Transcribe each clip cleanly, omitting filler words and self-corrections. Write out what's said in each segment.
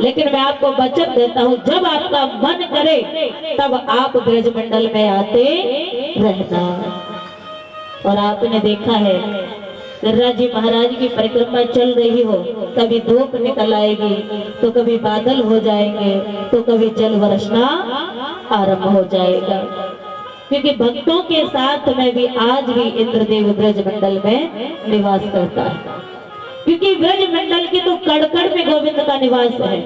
लेकिन मैं आपको वचन देता हूँ, जब आपका मन करे तब आप ब्रजमंडल में आते रहना। और आपने देखा है गिरिराज जी महाराज की परिक्रमा चल रही हो, कभी धूप निकल आएगी तो कभी बादल हो जाएंगे तो कभी जल बरसना आरंभ हो जाएगा। क्योंकि भक्तों के साथ में भी आज भी इंद्रदेव ब्रजमंडल में निवास करता है, क्योंकि ब्रजमंडल के तो कड़कड़ में गोविंद का निवास है।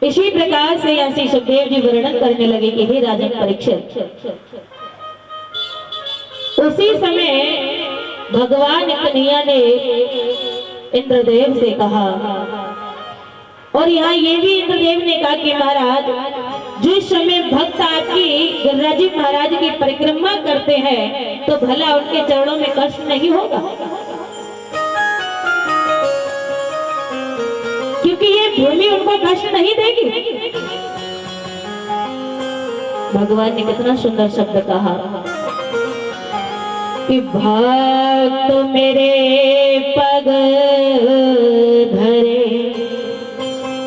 इसी प्रकार से ऐसी सुखदेव जी वर्णन करने लगे कि हे राजन परीक्षित, उसी समय भगवान कन्हैया ने इंद्रदेव से कहा, और यहाँ ये भी इंद्रदेव ने कहा कि महाराज जिस समय भक्त आपकी गिरिराज जी महाराज की परिक्रमा करते हैं तो भला उनके चरणों में कष्ट नहीं होगा, क्योंकि ये भूमि उनको कष्ट नहीं देगी। भगवान ने कितना सुंदर शब्द कहा कि भक्त मेरे पग धरे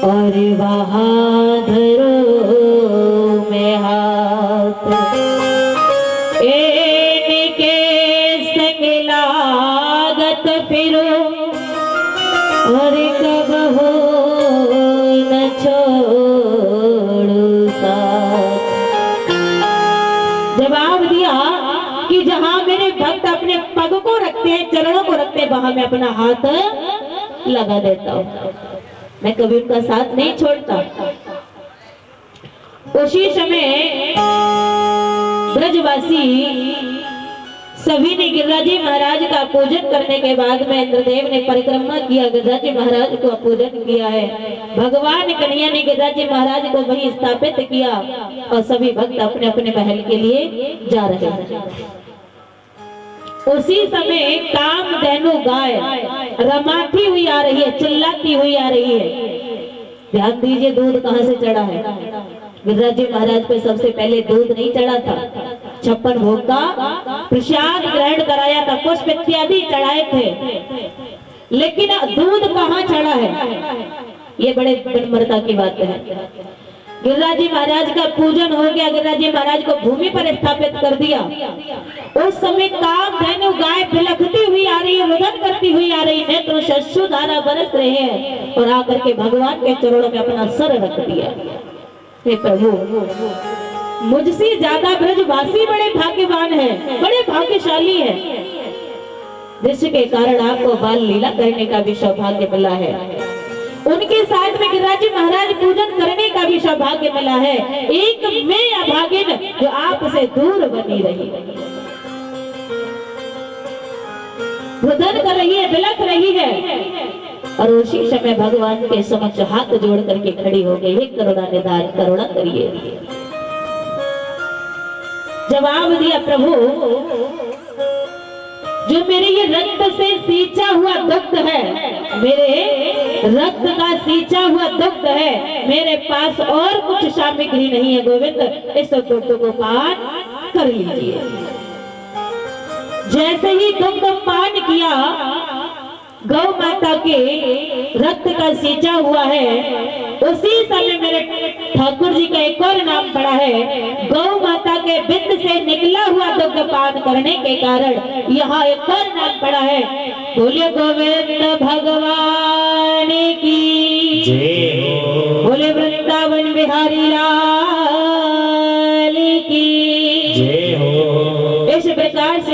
और वहां धरो में हाथ, इनके संग लागत फिरो और कब हो न छोड़ो साथ। जवाब दिया कि जहां मेरे भक्त अपने पग को रखते हैं, चरणों को रखते हैं, वहां मैं अपना हाथ लगा देता हूं, मैं कभी उनका साथ नहीं छोड़ता। उसी समय ब्रजवासी सभी ने गिरिराज जी महाराज का पूजन करने के बाद में इंद्रदेव ने परिक्रमा किया, गिरिराज जी महाराज को पूजन किया है। भगवान कन्हैया ने गिरिराज जी महाराज को वहीं स्थापित किया और सभी भक्त अपने अपने महल के लिए जा रहे हैं। उसी समय कामधेनु गाय रमाती हुई आ रही है, चिल्लाती हुई आ रही है। ध्यान दीजिए दूध कहां से चढ़ा है। गिरिराज जी महाराज पे सबसे पहले दूध नहीं चढ़ा था, 56 भोग का प्रसाद ग्रहण कराया था, पुष्प इत्यादि चढ़ाए थे, लेकिन दूध कहाँ चढ़ा है, ये बड़े विनम्रता की बात है। गिरिराज जी महाराज का पूजन हो गया, गिरिराज जी महाराज को भूमि पर स्थापित कर दिया। उस समय कामधेनु गाय बिलखती हुई आ रही है, रुदन करती हुई आ रही है, नेत्र से अश्रुधारा बरस रहे हैं और आकर के भगवान के चरणों में अपना सर रख दिया। हे प्रभु, मुझसे ज्यादा ब्रजवासी बड़े भाग्यवान हैं, बड़े भाग्यशाली हैं, जिसके कारण आपको बाल लीला करने का भी सौभाग्य मिला है, उनके साथ में गिरिराज जी महाराज पूजन करने का भी सौभाग्य मिला है। एक मैं अभागिन जो आपसे दूर बनी रही, रुदन कर रही है, बिलख रही है, और उसी समय भगवान के समक्ष हाथ जोड़ करके खड़ी हो गई, हे करुणा निधान, करुणा करिए। जवाब दिया, प्रभु जो मेरे ये रक्त से सींचा हुआ दुग्ध है, मेरे रक्त का सींचा हुआ दुग्ध है, मेरे पास और कुछ सामग्री नहीं है गोविंद, इस दुग्ध को पान कर लीजिए। जैसे ही दुग्ध पान किया, गौ माता के रक्त का सींचा हुआ है, उसी समय मेरे ठाकुर जी का एक और नाम पड़ा है, गौ माता के बिंद से निकला हुआ दुग्ध पान करने के कारण यहाँ एक और नाम पड़ा है। बोले गोविंद भगवान की जय हो, बोले वृंदावन बिहारी लाल की जय हो। इस प्रकार से